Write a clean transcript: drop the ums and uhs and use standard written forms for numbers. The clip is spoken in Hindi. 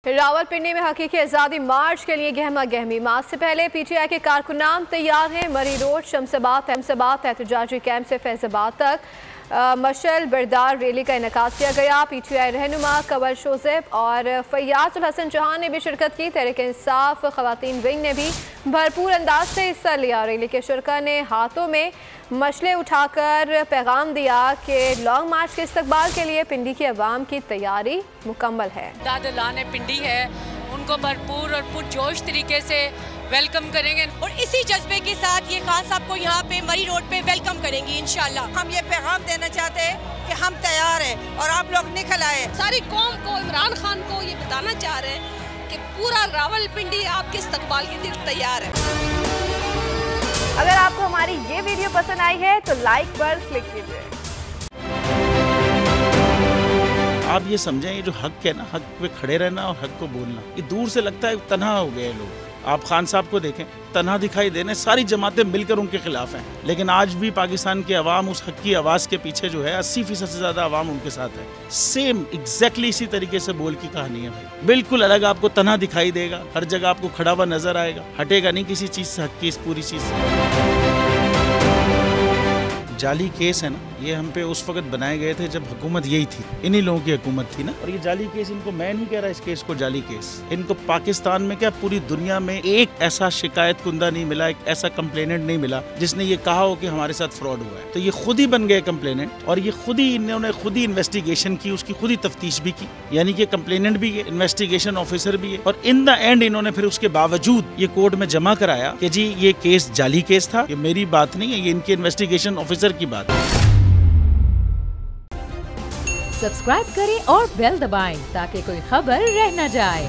रावलपिंडी में हकीकी आज़ादी मार्च के लिए गहमा गहमी। मार्च से पहले पीटीआई के कारकुनान तैयार हैं। मरी रोड, शमसाबाद, एहतजाजी कैंप से फैजाबाद तक मशल बरदार रैली का इनेकाद किया गया। पीटीआई रहनुमा कंवर शोज़ेब और फैयाज उल हसन चौहान ने भी शिरकत की। तहरीक इंसाफ खवातीन विंग ने भी भरपूर अंदाज से हिस्सा लिया। रैली के शुरका ने हाथों में मशले उठाकर पैगाम दिया कि लॉन्ग मार्च के इस्तकबाल के लिए पिंडी की अवाम की तैयारी मुकम्मल है। दादलाने पिंडी है, उनको भरपूर और पुरजोश तरीके से वेलकम करेंगे और इसी जज्बे के साथ ये खान साहब को यहाँ पे मरी रोड पे वेलकम करेंगी इंशाल्लाह। हम ये पैगाम देना चाहते हैं कि हम तैयार हैं और आप लोग निकल आए। सारी कौम को, इमरान खान को ये बताना चाह रहे हैं कि पूरा रावलपिंडी आपके इस्तकबाल के लिए तैयार है। अगर आपको हमारी ये वीडियो पसंद आई है तो लाइक पर क्लिक कीजिए। आप ये समझें, ये जो हक है ना, हक पे खड़े रहना और हक को बोलना, ये दूर से लगता है तन्हा हो गए लोग। आप खान साहब को देखें, तन्हा दिखाई देने, सारी जमातें मिलकर उनके खिलाफ हैं, लेकिन आज भी पाकिस्तान की आवाम उस हक की आवाज़ के पीछे जो है 80% से ज़्यादा आवाम उनके साथ है। सेम एग्जैक्टली इसी तरीके से बोल की कहानी है भाई। बिल्कुल अलग आपको तन्हा दिखाई देगा, हर जगह आपको खड़ा हुआ नजर आएगा, हटेगा नहीं किसी चीज़ से, हक की इस पूरी चीज़ से। जाली केस है ना, ये हम पे उस वक्त बनाए गए थे जब हुकूमत यही थी, इन्हीं लोगों की हुकूमत थी ना। और ये जाली केस, इनको मैं नहीं कह रहा इस केस को जाली केस, इनको पाकिस्तान में क्या पूरी दुनिया में एक ऐसा शिकायत कुंदा नहीं मिला, एक ऐसा कंप्लेनेंट नहीं मिला जिसने ये कहा हो कि हमारे साथ फ्रॉड हुआ है। तो ये खुद ही बन गए कंप्लेनेंट और ये खुद ही इन्होंने खुद ही इन्वेस्टिगेशन की, उसकी खुद ही तफ्तीश भी की, यानी कि कंप्लेनेंट भी है, इन्वेस्टिगेशन ऑफिसर भी है। और इन द एंड इन्होंने फिर उसके बावजूद ये कोर्ट में जमा कराया कि जी ये केस जाली केस था। ये मेरी बात नहीं है, ये इनके इन्वेस्टिगेशन ऑफिसर की बात है। सब्सक्राइब करें और बेल दबाएं ताकि कोई खबर रह न जाए।